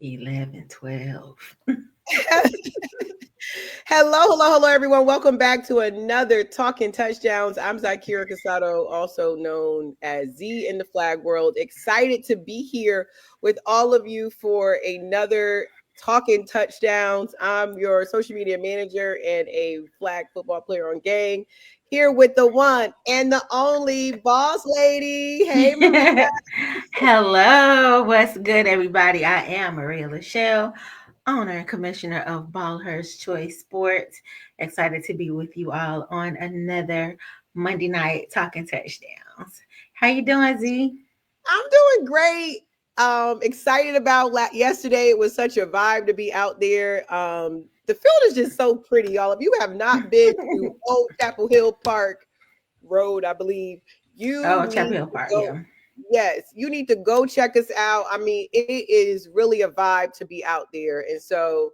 11, 12. Hello, everyone. Welcome back to another Talking Touchdowns. I'm Zakira Casado, also known as Z in the flag world. Excited to be here with all of you for another Talking Touchdowns. I'm your social media manager and a flag football player on Gang. Here with the one and the only boss lady. Hey, Maria. Hello, what's good, everybody? I am Maria Lachelle, owner and commissioner of Ballhurst Choice Sports. Excited to be with you all on another Monday night talking touchdowns. How you doing, Z? I'm doing great. Excited about yesterday. It was such a vibe to be out there. The field is just so pretty, y'all. If you have not been to Old Chapel Hill Park Road, I believe you Oh, Chapel need Hill to Park, go. yeah. Yes, you need to go check us out. I mean, it is really a vibe to be out there, and so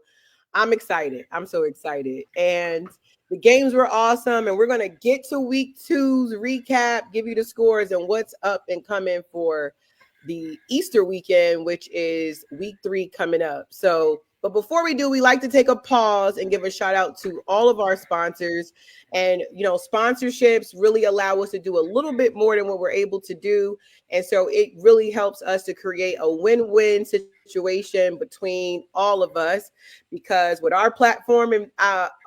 I'm excited. I'm so excited. And the games were awesome. And we're going to get to week two's recap, give you the scores and what's up and coming for the Easter weekend, which is week three coming up. So, but before we do, we like to take a pause and give a shout out to all of our sponsors. And, sponsorships really allow us to do a little bit more than what we're able to do. And so it really helps us to create a win-win situation between all of us because with our platform and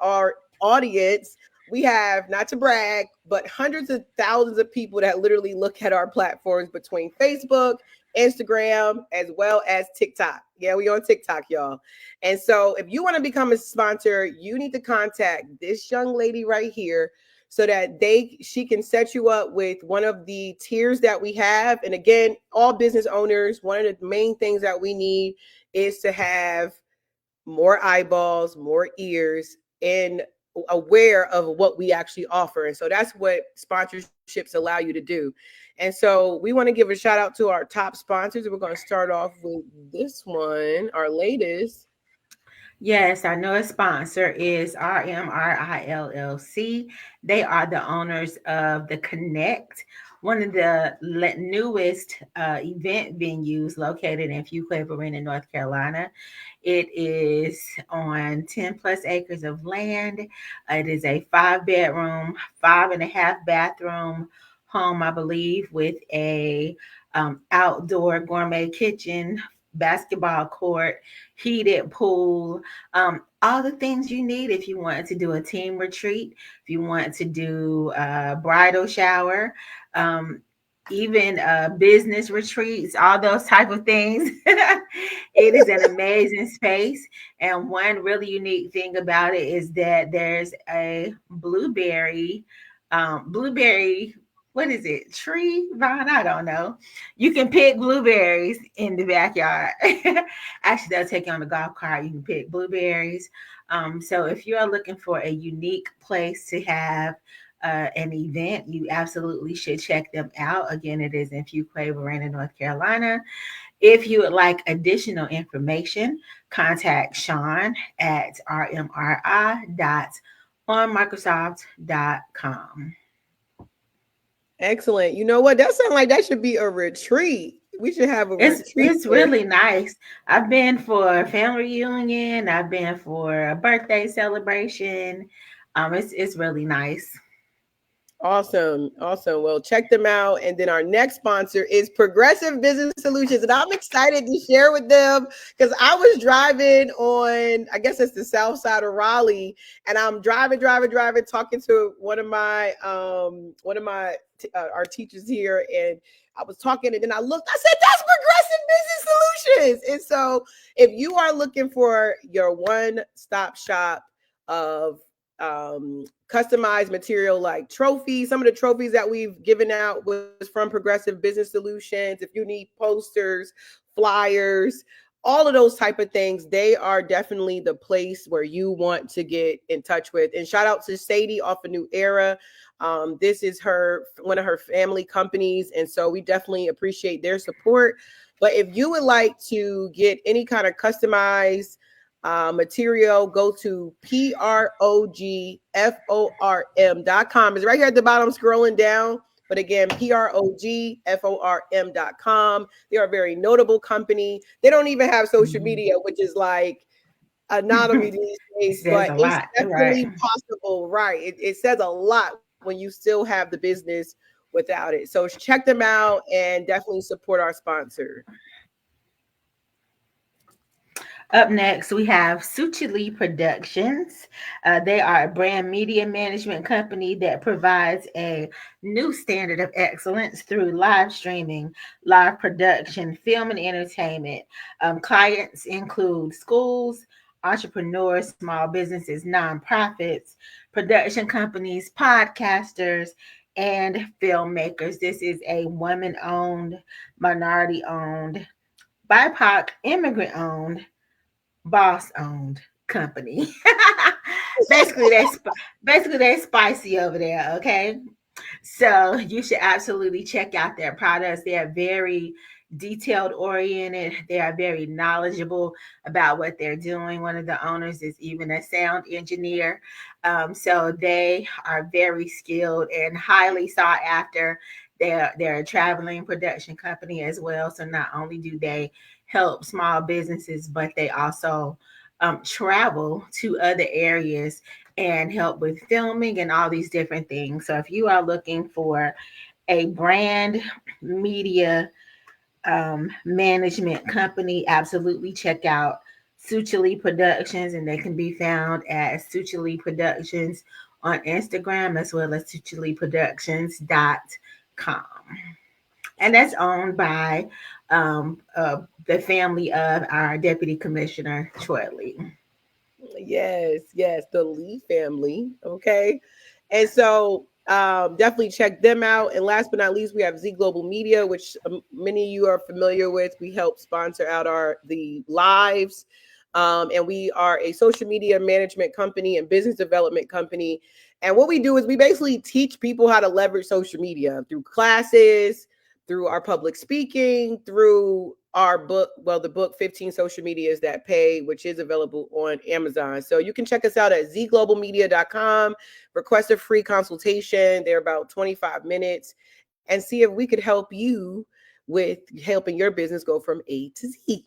our audience, we have, not to brag, but hundreds of thousands of people that literally look at our platforms between Facebook, Instagram, as well as TikTok. Yeah, we on TikTok, y'all. And so if you want to become a sponsor, you need to contact this young lady right here so that she can set you up with one of the tiers that we have. And again, all business owners, one of the main things that we need is to have more eyeballs, more ears, and aware of what we actually offer. And so that's what sponsorships allow you to do. And so we want to give a shout out to our top sponsors. We're going to start off with this one, our latest. Yes, our newest sponsor is RMRI LLC. They are the owners of the Connect, one of the newest event venues located in Fuquay Arena, North Carolina. It is on 10 plus acres of land. It is a 5 bedroom, 5.5 bathroom home, I believe, with a outdoor gourmet kitchen, basketball court, heated pool, all the things you need if you want to do a team retreat, if you want to do a bridal shower, um, even business retreats, all those type of things. It is an amazing space. And one really unique thing about it is that there's a blueberry, what is it? Tree vine? I don't know. You can pick blueberries in the backyard. Actually, they'll take you on the golf cart. You can pick blueberries. So if you are looking for a unique place to have an event, you absolutely should check them out. Again, it is in Fuquay, Varina, North Carolina. If you would like additional information, contact Sean at rmri.onmicrosoft.com. Excellent. You know what? That sounds like that should be a retreat. We should have a retreat It's there. really nice. I've been for a family reunion. I've been for a birthday celebration. It's really nice. Awesome. Awesome. Well, check them out. And then our next sponsor is Progressive Business Solutions. And I'm excited to share with them because I was driving on, I guess it's the south side of Raleigh, and I'm driving, talking to our teachers here. And I was talking, and then I looked, I said, that's Progressive Business Solutions. And so if you are looking for your one-stop shop of customized material like trophies. Some of the trophies that we've given out was from Progressive Business Solutions. If you need posters, flyers, all of those type of things, they are definitely the place where you want to get in touch with. And shout out to Sadie off a New Era. This is one of her family companies, and so we definitely appreciate their support. But if you would like to get any kind of customized material, go to PROGFORM.com. It's right here at the bottom, scrolling down. But again, PROGFORM.com. They are a very notable company. They don't even have social media, which is like anonymity these It days, says but a it's lot, right? definitely possible, right? It says a lot when you still have the business without it. So check them out and definitely support our sponsor. Up next, we have Suchili Productions. They are a brand media management company that provides a new standard of excellence through live streaming, live production, film, and entertainment. Clients include schools, entrepreneurs, small businesses, nonprofits, production companies, podcasters, and filmmakers. This is a woman owned, minority owned, BIPOC, immigrant owned, boss owned company. basically, they're spicy over there. Okay, so you should absolutely check out their products. They are very detailed oriented. They are very knowledgeable about what they're doing. One of the owners is even a sound engineer. So they are very skilled and highly sought after. They're a traveling production company as well. So not only do they help small businesses, but they also travel to other areas and help with filming and all these different things. So if you are looking for a brand media management company, absolutely check out Suchili Productions, and they can be found at Suchili Productions on Instagram as well as suchiliproductions.com. And that's owned by the family of our Deputy Commissioner, Troy Lee. Yes, the Lee family. Okay. And so definitely check them out. And last but not least, we have Z Global Media, which many of you are familiar with. We help sponsor out the lives. And we are a social media management company and business development company. And what we do is we basically teach people how to leverage social media through classes, through our public speaking, through our book, well, the book 15 Social Medias That Pay, which is available on Amazon. So you can check us out at zglobalmedia.com, request a free consultation. They're about 25 minutes, and see if we could help you with helping your business go from A to Z.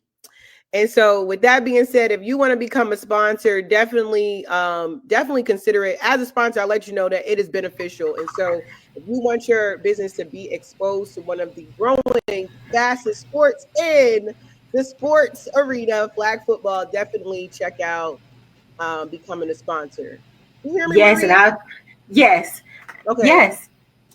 And so with that being said, if you want to become a sponsor, definitely consider it. As a sponsor, I'll let you know that it is beneficial. And so if you want your business to be exposed to one of the growing fastest sports in the sports arena, flag football, definitely check out becoming a sponsor. You hear me, Yes, and Maria? I'll yes, Okay. yes.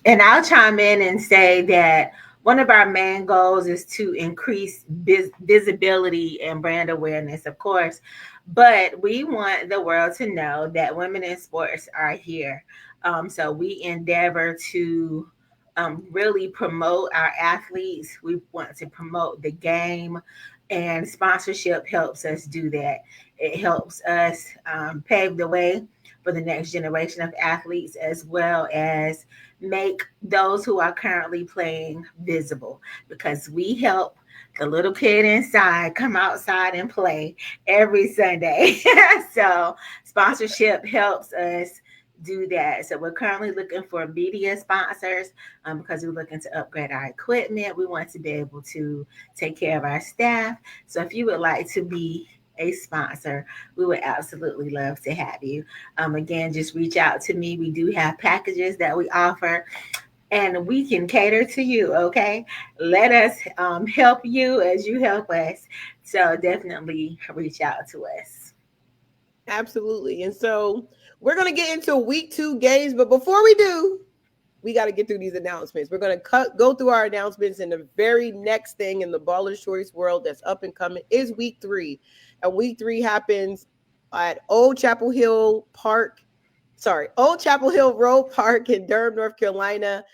And I'll chime in and say that one of our main goals is to increase visibility and brand awareness, of course, but we want the world to know that women in sports are here. So we endeavor to really promote our athletes. We want to promote the game, and sponsorship helps us do that. It helps us pave the way for the next generation of athletes, as well as make those who are currently playing visible, because we help the little kid inside come outside and play every Sunday. So sponsorship helps us do that. So we're currently looking for media sponsors because we're looking to upgrade our equipment. We want to be able to take care of our staff. So if you would like to be a sponsor, we would absolutely love to have you. Again, just reach out to me. We do have packages that we offer, and we can cater to you. Okay, let us help you as you help us. So definitely reach out to us. Absolutely. And so we're going to get into week 2 games. But before we do, we got to get through these announcements. We're going to go through our announcements, and the very next thing in the Baller Shorties world that's up and coming is week 3. And week 3 happens at Old Chapel Hill Road Park in Durham, North Carolina.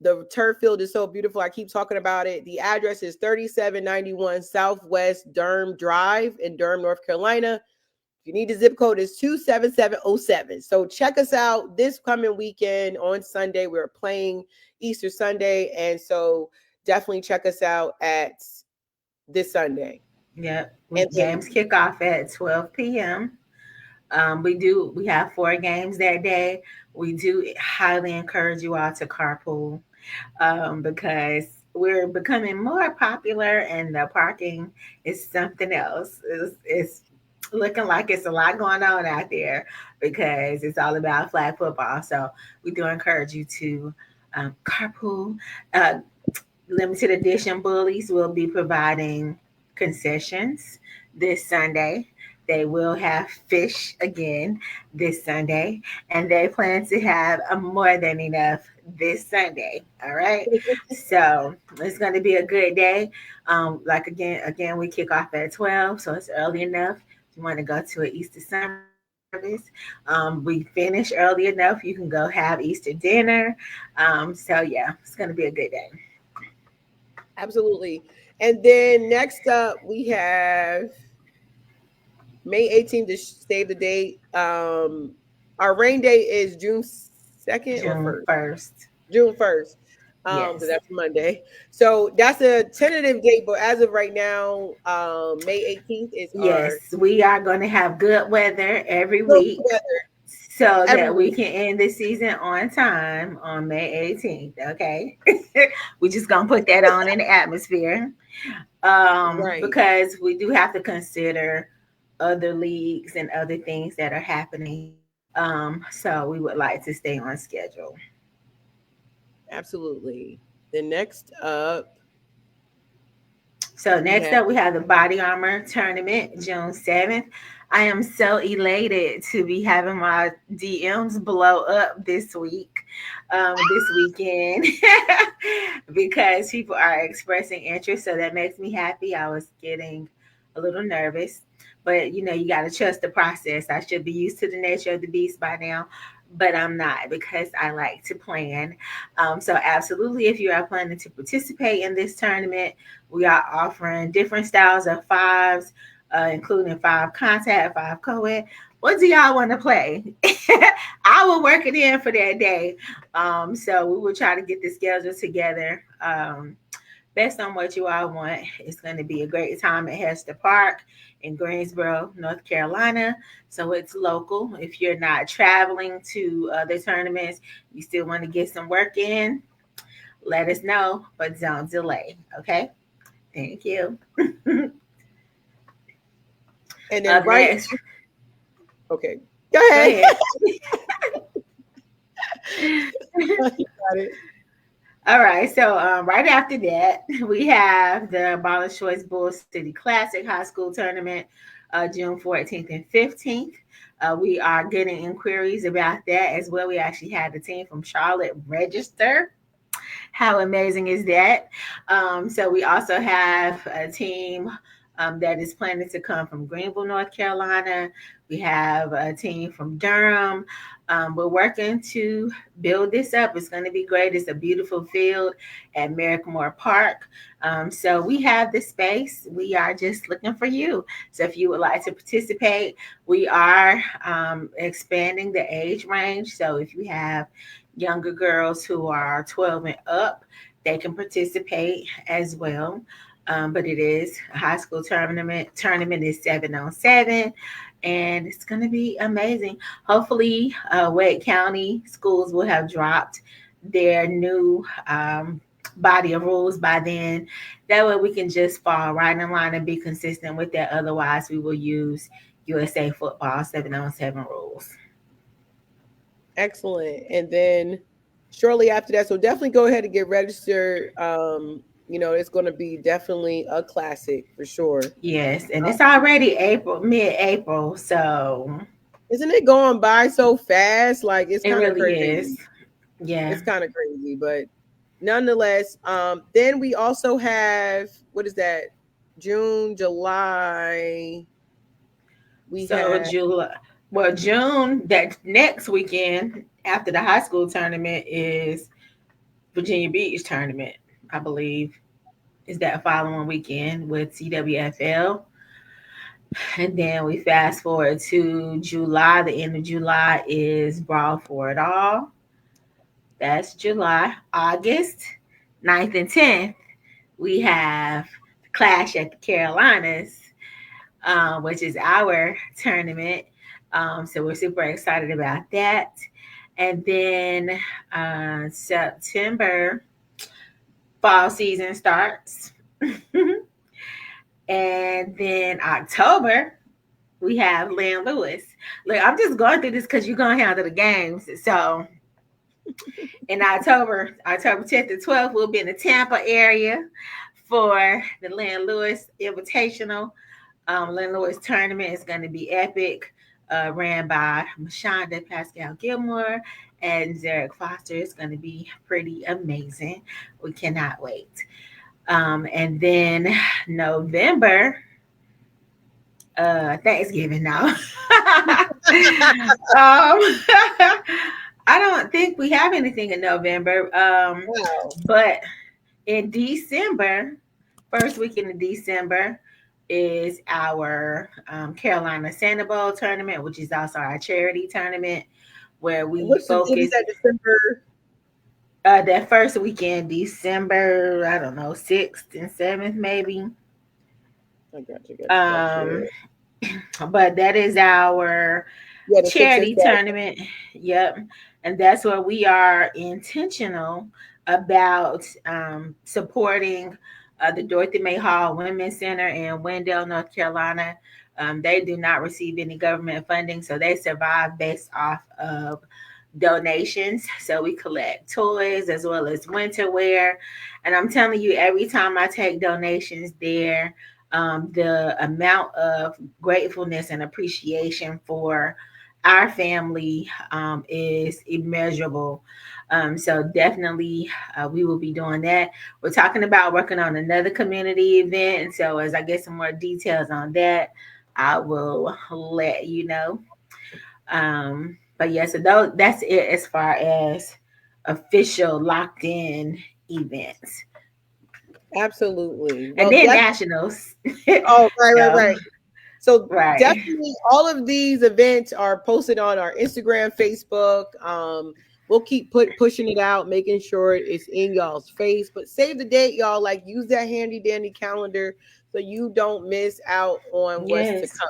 The turf field is so beautiful. I keep talking about it. The address is 3791 Southwest Durham Drive in Durham, North Carolina. If you need the zip code, is 27707. So check us out this coming weekend on Sunday. We're playing Easter Sunday. And so definitely check us out at this Sunday. Yep. And Games kick off at 12 p.m. We have 4 games that day. We do highly encourage you all to carpool. because we're becoming more popular and the parking is something else. It's looking like it's a lot going on out there because it's all about flag football. So we do encourage you to carpool. Uh, Limited edition bullies will be providing concessions this Sunday. They will have fish again this Sunday, and they plan to have a more than enough this Sunday. All right, so it's going to be a good day. Like again, we kick off at 12, so it's early enough. If you want to go to an Easter service, we finish early enough. You can go have Easter dinner. So yeah, it's going to be a good day. Absolutely. And then next up, we have May 18th to save the date. Our rain day is June 2nd or June 1st? 1st. June 1st. So Yes. that's Monday. So that's a tentative date, but as of right now, May 18th is our Yes, we are going to have good weather every good week weather so every that we week. can end the season on time on May 18th. Okay. We just going to put that on in the atmosphere Right. because we do have to consider other leagues and other things that are happening. So we would like to stay on schedule. Absolutely. Then next up, So we next have up, we have the Body Armor Tournament, June 7th. I am so elated to be having my DMs blow up this weekend, because people are expressing interest. So that makes me happy. I was getting a little nervous, but you got to trust the process. I should be used to the nature of the beast by now, but I'm not because I like to plan. So, absolutely, if you are planning to participate in this tournament, we are offering different styles of fives, including five contact, five co-ed. What do y'all want to play? I will work it in for that day. So we will try to get the schedule together. Based on what you all want. It's going to be a great time at Hester Park in Greensboro, North Carolina. So it's local. If you're not traveling to other tournaments, you still want to get some work in, let us know, but don't delay. Okay. Thank you. and then Up right. next, Okay. Go go ahead. ahead. You got it. All right, so right after that, we have the Ballast Choice Bull City Classic High School Tournament, June 14th and 15th. We are getting inquiries about that as well. We actually had the team from Charlotte register. How amazing is that? So we also have a team that is planning to come from Greenville, North Carolina. We have a team from Durham. We're working to build this up. It's going to be great. It's a beautiful field at Merrickmore Park. So we have the space. We are just looking for you. So if you would like to participate, we are expanding the age range. So if you have younger girls who are 12 and up, they can participate as well. But it is a high school tournament. Tournament is 7-on-7, and it's going to be amazing. Hopefully, Wade County schools will have dropped their new body of rules by then. That way, we can just fall right in line and be consistent with that. Otherwise, we will use USA football 7-on-7 rules. Excellent. And then shortly after that, so definitely go ahead and get registered. It's going to be definitely a classic for sure. Yes, and it's already April, mid-April, so Isn't it going by so fast? Like it's it kind of really crazy. is. Yeah. It's kind of crazy, but nonetheless, then we also have what is that? June, July. We So have July, well, June, that next weekend after the high school tournament is Virginia Beach tournament, I believe. Is that following weekend with CWFL? And then we fast forward to July. The end of July is Brawl for It All. That's July. August 9th and 10th, we have Clash at the Carolinas, which is our tournament. So we're super excited about that. And then September. fall season starts. And then October, we have Lynn Lewis. Look, I'm just going through this because you're going to handle the games. So in October 10th to 12th, we'll be in the Tampa area for the Lynn Lewis Invitational. Lynn Lewis tournament is going to be epic, ran by Mashonda Pascal Gilmore and Zarek Foster. It's going to be pretty amazing. We cannot wait. And then November, Thanksgiving now. I don't think we have anything in November. Wow. But in December, first weekend of December, is our Carolina Santa Bowl tournament, which is also our charity tournament, where we focus. That December? That first weekend, December, I don't know, 6th and 7th, maybe. I got you. But that is our charity tournament. Yep. And that's where we are intentional about supporting the Dorothy May Hall Women's Center in Wendell, North Carolina. They do not receive any government funding, so they survive based off of donations. So we collect toys as well as winter wear. And I'm telling you, every time I take donations there, the amount of gratefulness and appreciation for our family is immeasurable. So definitely we will be doing that. We're talking about working on another community event. And so as I get some more details on that, I will let you know. But yeah, so that's it as far as official locked in events. Absolutely. And then nationals. Oh, right. So definitely all of these events are posted on our Instagram, Facebook. We'll keep pushing it out, making sure it's in y'all's face. But save the date, y'all. Like, use that handy dandy calendar so you don't miss out on what's to come.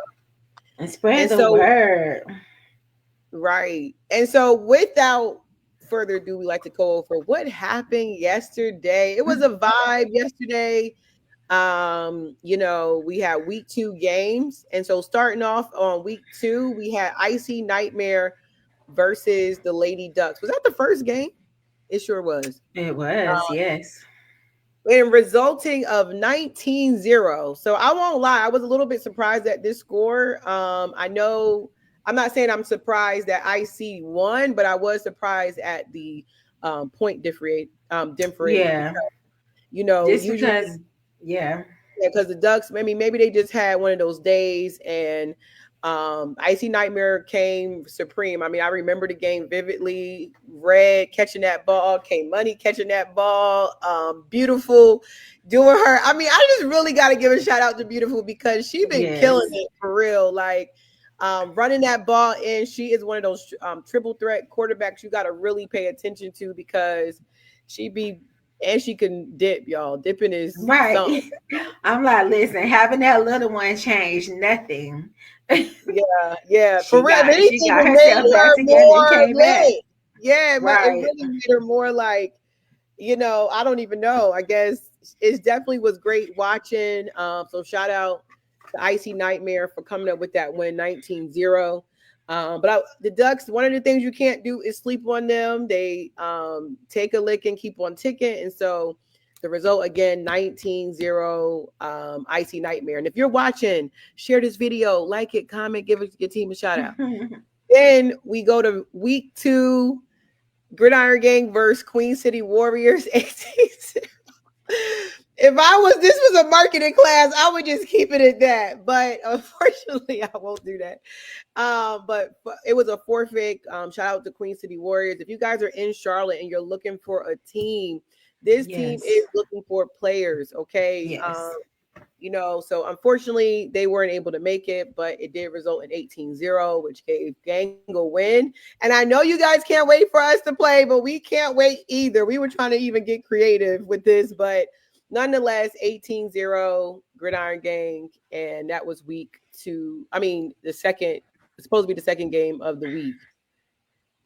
And spread the word. Right. And so without further ado, we like to go over what happened yesterday. It was a vibe yesterday. We had week 2 games. And so starting off on week 2, we had Icy Nightmare versus the Lady Ducks. Was that the first game? It sure was. It was, yes. And resulting of 19-0. So I won't lie, I was a little bit surprised at this score. I know I'm not saying I'm surprised that IC won, but I was surprised at the point differentiation. Yeah. Because, just because, because the Ducks, maybe they just had one of those days, and Icy Nightmare came supreme. I remember the game vividly. Red catching that ball, K Money catching that ball, Beautiful doing her. I just really got to give a shout out to Beautiful because she's been killing it for real. Like, running that ball in, she is one of those triple threat quarterbacks you got to really pay attention to because she can dip, y'all. Dipping is right. Something. I'm like, listen, having that little one changed nothing. Yeah. For real, she got herself back together and came back. Yeah, right. It really made her more like, I don't even know. I guess it definitely was great watching. So shout out to Icy Nightmare for coming up with that win, 19-0. But the Ducks, one of the things you can't do is sleep on them. They take a lick and keep on ticking. And so the result, again, 19-0, Icy Nightmare. And if you're watching, share this video, like it, comment, give your team a shout out. Then we go to week 2, Gridiron Gang versus Queen City Warriors, 18-0. If this was a marketing class, I would just keep it at that. But unfortunately, I won't do that. But it was a forfeit. Shout out to Queen City Warriors. If you guys are in Charlotte and you're looking for a team, this team is looking for players. Okay. Yes. So unfortunately, they weren't able to make it, but it did result in 18-0, which gave Gang a win. And I know you guys can't wait for us to play, but we can't wait either. We were trying to even get creative with this, but nonetheless, 18-0 Gridiron Gang, and that was week 2. It's supposed to be the second game of the week.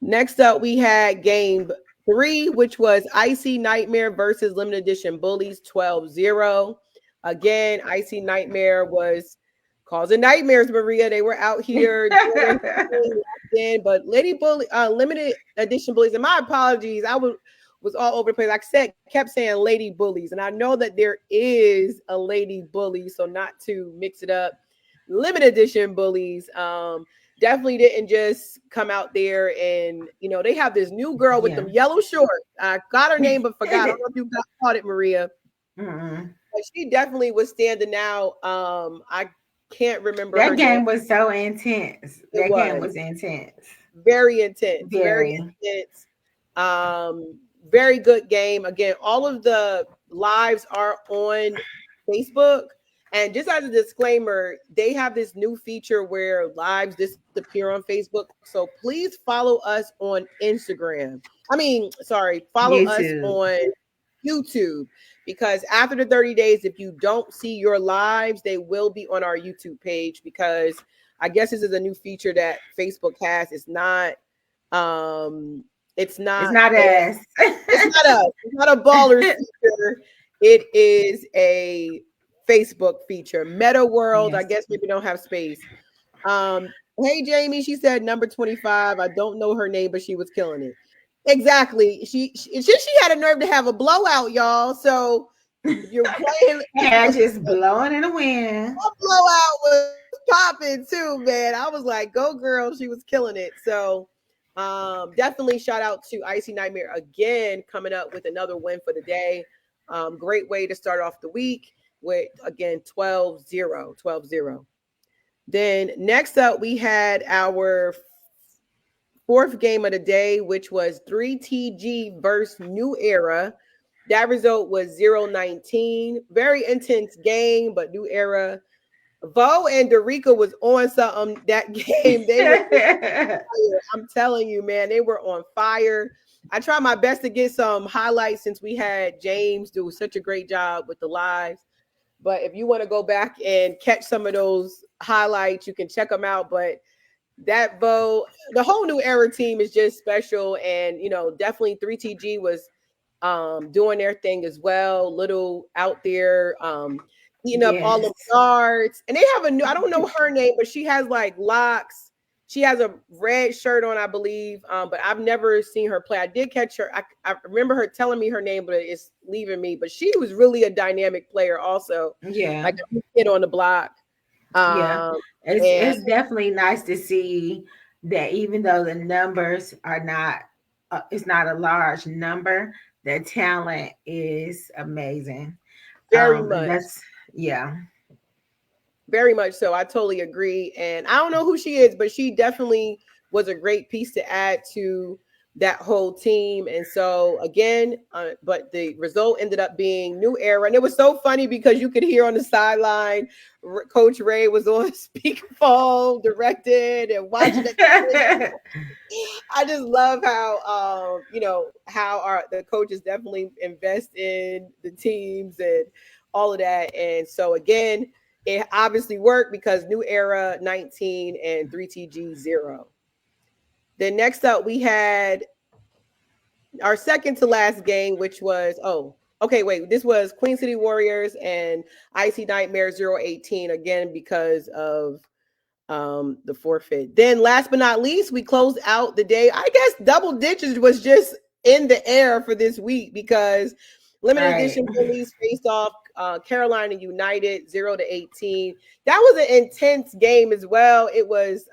Next up, we had game 3, which was Icy Nightmare versus Limited Edition Bullies 12-0. Again, Icy Nightmare was causing nightmares, Maria. They were out here doing their thing, but Lady Bully, Limited Edition Bullies, and my apologies, I was all over the place. Like I said, kept saying Lady Bullies, and I know that there is a Lady Bully, so not to mix it up. Limited Edition Bullies, definitely didn't just come out there and, they have this new girl with them yellow shorts. I got her name, but forgot. I don't know if you caught it, Maria. But she definitely was standing out. I can't remember. That game was so intense. That game was intense. Very intense. Very intense. Very good game. Again, all of the lives are on Facebook. And just as a disclaimer, they have this new feature where lives disappear on Facebook. So please follow us on Instagram. Follow us on YouTube, because after the 30 days, if you don't see your lives, they will be on our YouTube page, because I guess this is a new feature that Facebook has. It's not us. It's not us. It's not a baller feature. It is a Facebook feature. Meta World, I guess maybe don't have space. Hey Jamie, she said number 25. I don't know her name, but she was killing it. Exactly. She had a nerve to have a blowout, y'all. So you're playing and just blowing in the wind. A blowout was popping too, man. I was like, go girl. She was killing it. So definitely shout out to Icy Nightmare again, coming up with another win for the day. Great way to start off the week with, again, 12-0. Then next up, we had our fourth game of the day, which was 3TG versus New Era. That result was 0-19. Very intense game, but New Era. Vo and Dorica was on something that game. They were I'm telling you, man, they were on fire. I tried my best to get some highlights since we had James do such a great job with the lives. But if you want to go back and catch some of those highlights, you can check them out. But that Vo, the whole New Era team is just special. And, definitely 3TG was doing their thing as well. Little out there, eating up all the guards. And they have a new, I don't know her name, but she has like locks. She has a red shirt on, I believe, but I've never seen her play. I did catch her. I remember her telling me her name, but it's leaving me. But she was really a dynamic player also. Yeah. Like a kid on the block. It's definitely nice to see that even though the numbers are not, it's not a large number, the talent is amazing. Very much. Very much so. I totally agree. And I don't know who she is, but she definitely was a great piece to add to that whole team. And so again, but the result ended up being New Era. And it was so funny because you could hear on the sideline, Coach Ray was on speakerphone, directed and watching it. I just love how, how the coaches definitely invest in the teams and all of that. And so again, it obviously worked because New Era 19 and 3TG 0. Then next up, we had our second to last game, which was, this was Queen City Warriors and Icy Nightmare 0-18, again, because of the forfeit. Then last but not least, we closed out the day. I guess double digits was just in the air for this week because limited edition police faced off Carolina United 0-18. That was an intense game as well. It was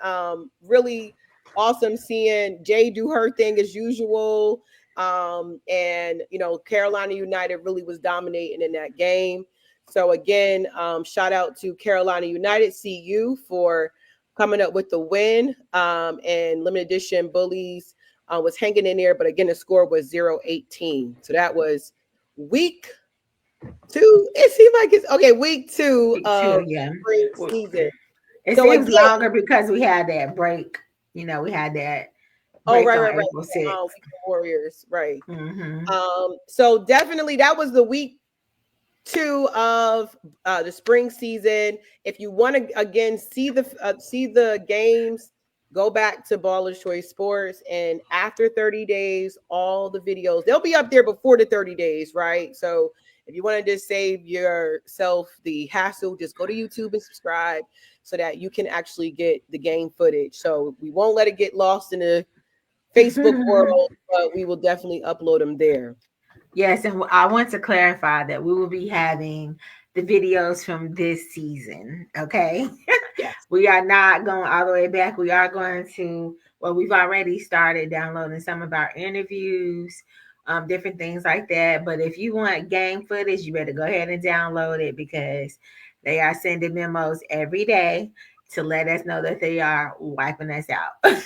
really awesome seeing Jay do her thing as usual. And Carolina United really was dominating in that game. So again, shout out to Carolina United CU for coming up with the win. And limited edition bullies was hanging in there, but again, the score was 0-18. So that was week 2. It seemed like it's okay. Week 2 of spring season. It seems longer because we had that break. We had that. Right. Warriors, right. Mm-hmm. So definitely that was the week 2 of the spring season. If you want to again see the games, go back to Baller's Choice Sports, and after 30 days, all the videos, they'll be up there before the 30 days, right? So if you want to just save yourself the hassle, just go to YouTube and subscribe so that you can actually get the game footage. So we won't let it get lost in the Facebook world, but we will definitely upload them there. Yes, and I want to clarify that we will be having the videos from this season. Okay. Yes. We are not going all the way back. We are going to, well, we've already started downloading some of our interviews, different things like that. But if you want game footage, you better go ahead and download it because they are sending memos every day to let us know that they are wiping us out.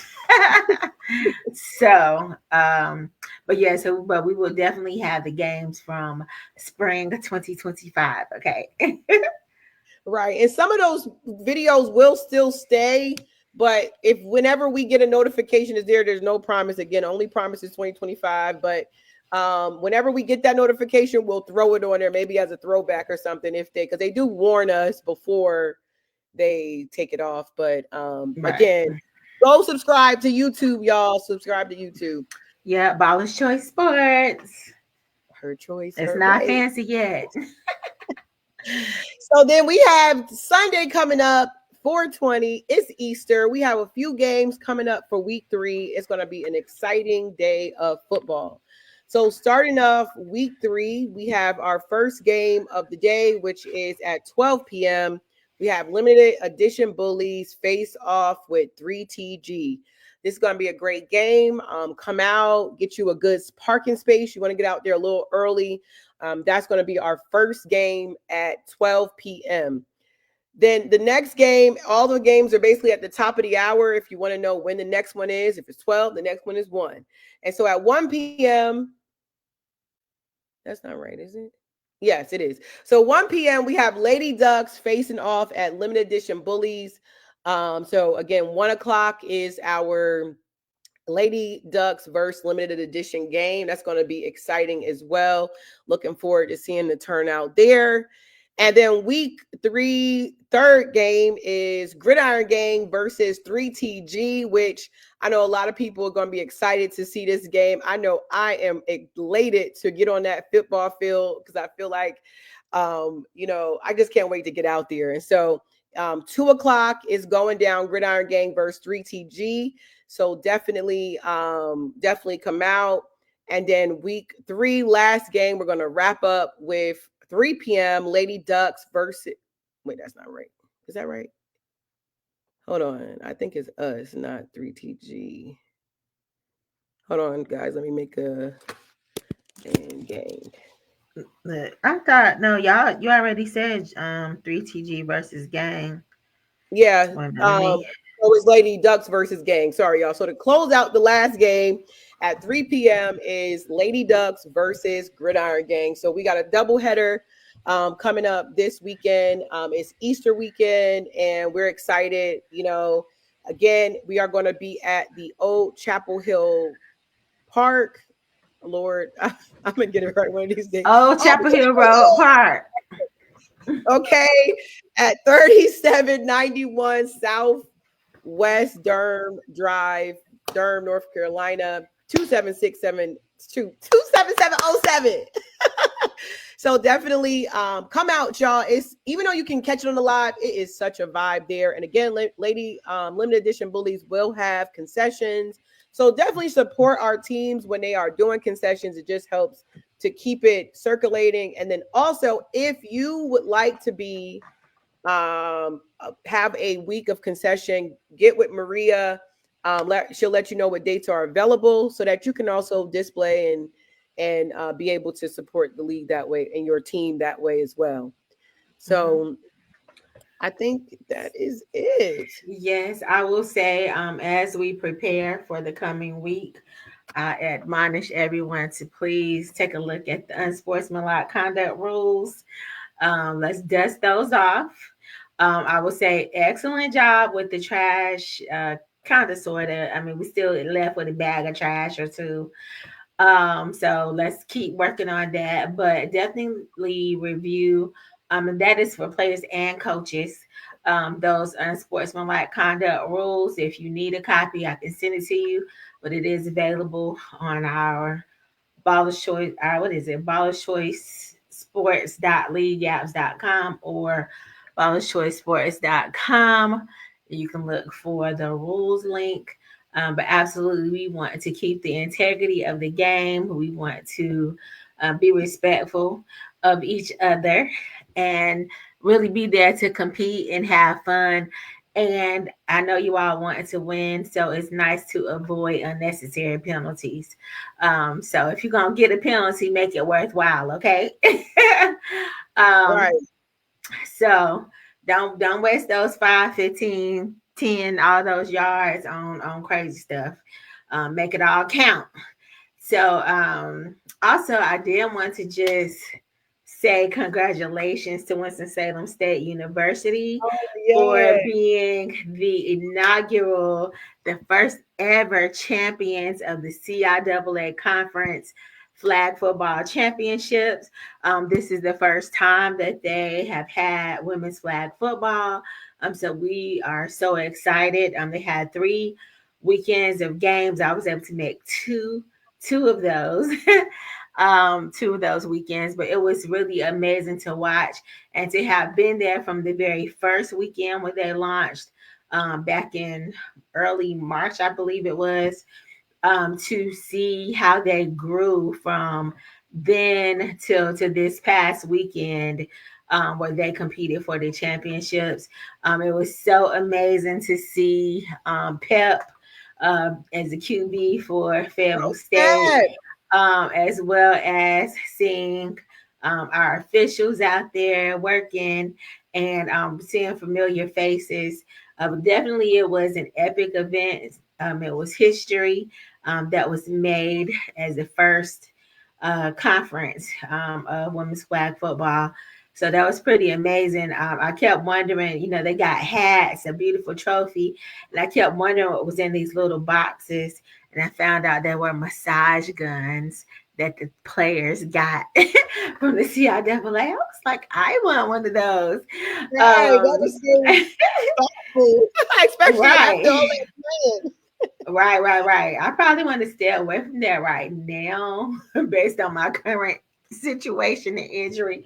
So, but yeah, so but we will definitely have the games from spring 2025. Okay. Right. And some of those videos will still stay, but if whenever we get a notification is there, there's no promise. Again, only promise is 2025. But whenever we get that notification, we'll throw it on there, maybe as a throwback or something, if they because they do warn us before they take it off. But Right. again, go subscribe to YouTube, y'all. Subscribe to YouTube. Yeah, Baller's Choice Sports. Her choice, It's her not way. fancy yet. So then we have Sunday coming up, 420. It's Easter. We have a few games coming up for week 3. It's going to be an exciting day of football. So starting off week 3, we have our first game of the day, which is at 12 p.m. We have limited edition bullies face off with 3TG. This is going to be a great game. Come out, get you a good parking space. You want to get out there a little early. That's going to be our first game at 12 p.m. Then the next game, all the games are basically at the top of the hour. If you want to know when the next one is, if it's 12, the next one is 1. And so at 1 p.m., that's not right, is it? Yes, it is. So 1 p.m., we have Lady Ducks facing off at limited edition bullies. So again, 1 o'clock is our Lady Ducks versus limited edition game. That's going to be exciting as well. Looking forward to seeing the turnout there. And then week 3, third game is Gridiron Gang versus 3TG, which I know a lot of people are going to be excited to see this game. I know I am elated to get on that football field because I feel like, I just can't wait to get out there. And so 2 o'clock is going down, Gridiron Gang versus 3TG. So definitely come out. And then week 3, last game, we're going to wrap up with 3 p.m. Lady Ducks versus. Wait, that's not right. Is that right? Hold on. I think it's us, not 3TG. Hold on, guys. Let me make a game. I thought no, y'all. You already said 3TG versus Gang. Yeah. Wait a minute, let me. So it's Lady Ducks versus Gang. Sorry, y'all. So to close out the last game at 3 p.m. is Lady Ducks versus Gridiron Gang. So we got a doubleheader coming up this weekend. It's Easter weekend, and we're excited. Again, we are going to be at the old Chapel Hill Park. Lord, I'm gonna get it right one of these days. Oh, Chapel Hill Road Park. Okay, at 3791 Southwest Durham Drive, Durham, North Carolina, 27707. So definitely come out, y'all. It's even though you can catch it on the live, it is such a vibe there. And again, lady limited edition bullies will have concessions. So definitely support our teams when they are doing concessions. It just helps to keep it circulating. And then also, if you would like to be have a week of concession, get with Maria. She'll let you know what dates are available so that you can also display and be able to support the league that way and your team that way as well. So I think that is it. Yes, I will say, as we prepare for the coming week, I admonish everyone to please take a look at the unsportsmanlike conduct rules. Let's dust those off. I will say, excellent job with the trash. Kind of, sort of. I mean, we still left with a bag of trash or two. So let's keep working on that, but definitely review. And that is for players and coaches. those unsportsmanlike conduct rules. If you need a copy, I can send it to you, but it is available on our Baller Choice, what is it? Baller Choice Sports.leagueapps.com or ballerchoicesports.com. You can look for the rules link. But absolutely, we want to keep the integrity of the game. We want to be respectful of each other and really be there to compete and have fun. And I know you all wanted to win, so it's nice to avoid unnecessary penalties. So if you're gonna get a penalty, make it worthwhile, okay? Right. So don't waste those 5, 15, 10, all those yards on crazy stuff. Make it all count. So also I did want to just say congratulations to Winston-Salem State University for being the first ever champions of the CIAA Conference Flag Football Championships. This is the first time that they have had women's flag football. So we are so excited. They had 3 weekends of games. I was able to make two of those. 2 of those weekends, but it was really amazing to watch and to have been there from the very first weekend when they launched back in early March, I believe it was, to see how they grew from then till to this past weekend. Where they competed for the championships. It was so amazing to see Pep as a QB for Fayetteville State, as well as seeing our officials out there working and seeing familiar faces. Definitely, it was an epic event. It was history that was made as the first conference of women's flag football. So that was pretty amazing. I kept wondering, they got hats, a beautiful trophy, and I kept wondering what was in these little boxes. And I found out there were massage guns that the players got from the CIAA. I was like, I want one of those. Right, that was so thoughtful. Especially after all that playing. Right. I probably want to stay away from that right now based on my current situation and injury,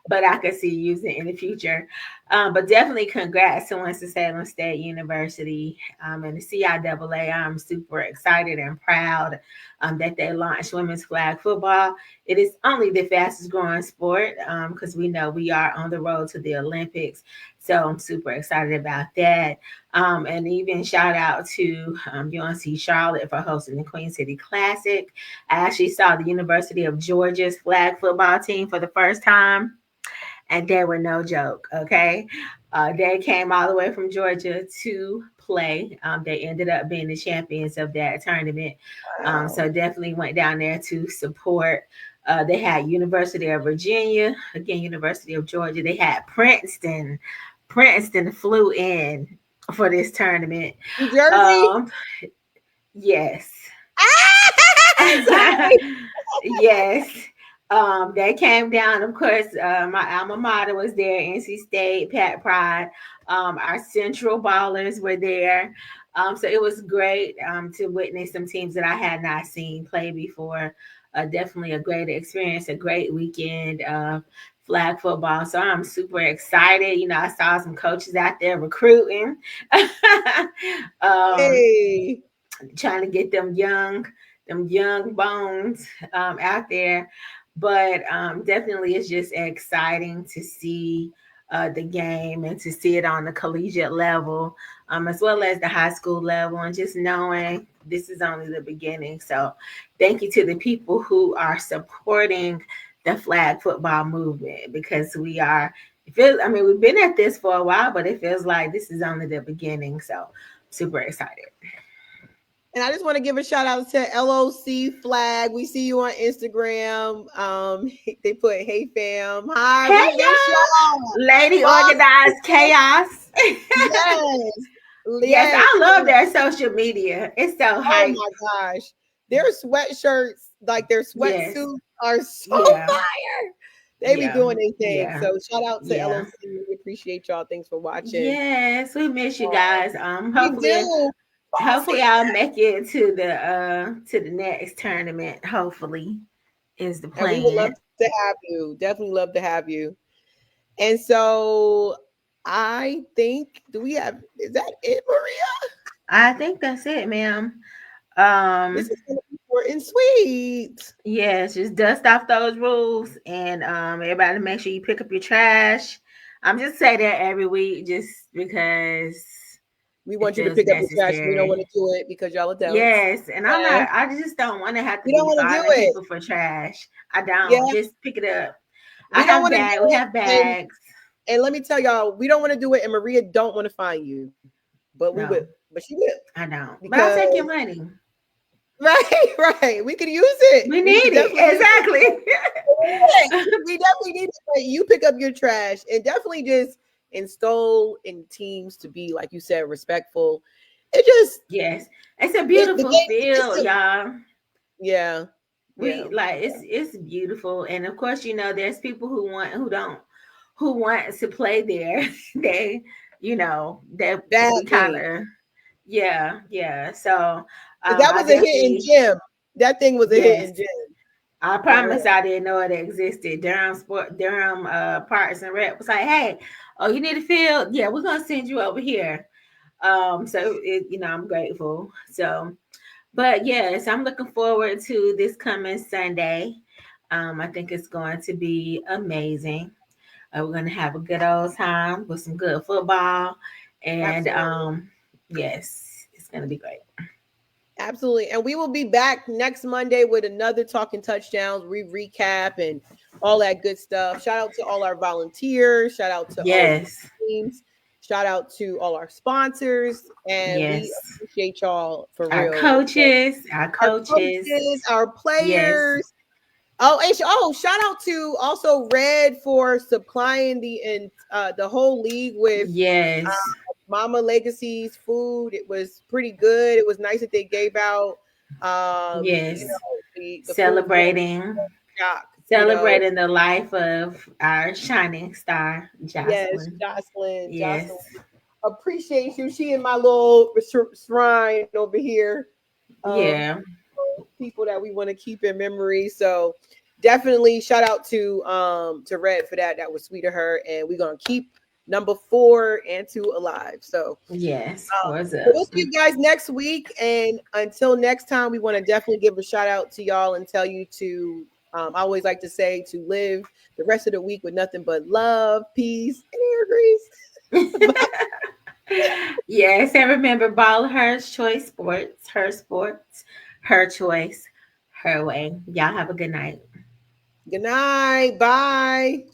but I could see using it in the future. But definitely congrats to Winston-Salem State University and the CIAA. I'm super excited and proud that they launched women's flag football. It is only the fastest growing sport because we know we are on the road to the Olympics. So I'm super excited about that. And even shout out to UNC Charlotte for hosting the Queen City Classic. I actually saw the University of Georgia's flag football team for the first time, and they were no joke, okay? They came all the way from Georgia to play. They ended up being the champions of that tournament. Wow. So definitely went down there to support. They had University of Virginia, again, University of Georgia. They had Princeton. Princeton flew in for this tournament. New Jersey? Yes. Yes. They came down, of course. My alma mater was there, NC State, Pat Pride. Our Central Ballers were there. So it was great to witness some teams that I had not seen play before. Definitely a great experience, a great weekend of flag football. So I'm super excited. I saw some coaches out there recruiting, Hey. trying to get them young bones out there. But definitely it's just exciting to see the game and to see it on the collegiate level, as well as the high school level, and just knowing this is only the beginning. So thank you to the people who are supporting the flag football movement, because we've been at this for a while, but it feels like this is only the beginning. So super excited. And I just want to give a shout out to LOC Flag. We see you on Instagram. They put, hey fam. Hi. Hey y'all. Lady Organized Chaos. Yes. Yes, I love their social media. It's so hype. Oh my gosh. Their sweatshirts, like their sweatsuits are so fire. They be Yeah. doing their thing. Yeah. So shout out to Yeah. LOC. We appreciate y'all. Thanks for watching. Yes, we miss you guys. We do. Hopefully I'll make it to the next tournament. Hopefully is the And we would love plan. to have you. Definitely love to have you. And so I think, is that it, Maria? I think that's it, ma'am. This Um is going to be short and sweet. yes, just dust off those rules and everybody make sure you pick up your trash. I'm just saying that every week just because We it want you to feels pick up your trash. We don't want necessary. to do it because y'all adults. Yes, and Yeah. I just don't want to have to We don't be want to do filing it. people for trash. I Yeah. don't. Just pick it up. We don't want to do We it. have bags. And let me tell y'all, we don't want to do it. And Maria don't want to find you. But we No, will. But she will. I don't. But I'll Because take your money. right. We could use it. We need it. Exactly. We definitely need it. But you pick up your trash and definitely just install in teams to be, like you said, respectful. It just Yes. It's a beautiful field, y'all. Yeah. We like it's beautiful. And of course, there's people who want to play there. They, we kind of yeah. So that was a hidden gem. That thing was a hidden gem. I promise I didn't know it existed. Durham Parks and Rec was like, hey, oh, you need a field? Yeah, we're gonna send you over here. I'm grateful. So, but yes, I'm looking forward to this coming Sunday. I think it's going to be amazing. We're gonna have a good old time with some good football, and yes, it's gonna be great. Absolutely. And we will be back next Monday with another Talking Touchdowns, recap and all that good stuff. Shout out to all our volunteers. Shout out to all our teams. Shout out to all our sponsors. And we appreciate y'all for real. Our coaches, our players. Yes. Oh, shout out to also Red for supplying the whole league with Mama Legacy's food. It was pretty good. It was nice that they gave out the celebrating the life of our shining star, Jocelyn. Yes, Jocelyn. Yes. Jocelyn. Appreciate you. She in my little shrine over here. People that we want to keep in memory. So definitely shout out to Red for that. That was sweet of her. And we're gonna keep number 4 and 2 alive. So yes, we'll see you guys next week. And until next time, we want to definitely give a shout out to y'all and tell you to I always like to say to live the rest of the week with nothing but love, peace, and hair grease. Yes, and remember, ball her choice sports, her choice, her way. Y'all have a good night. Good night. Bye.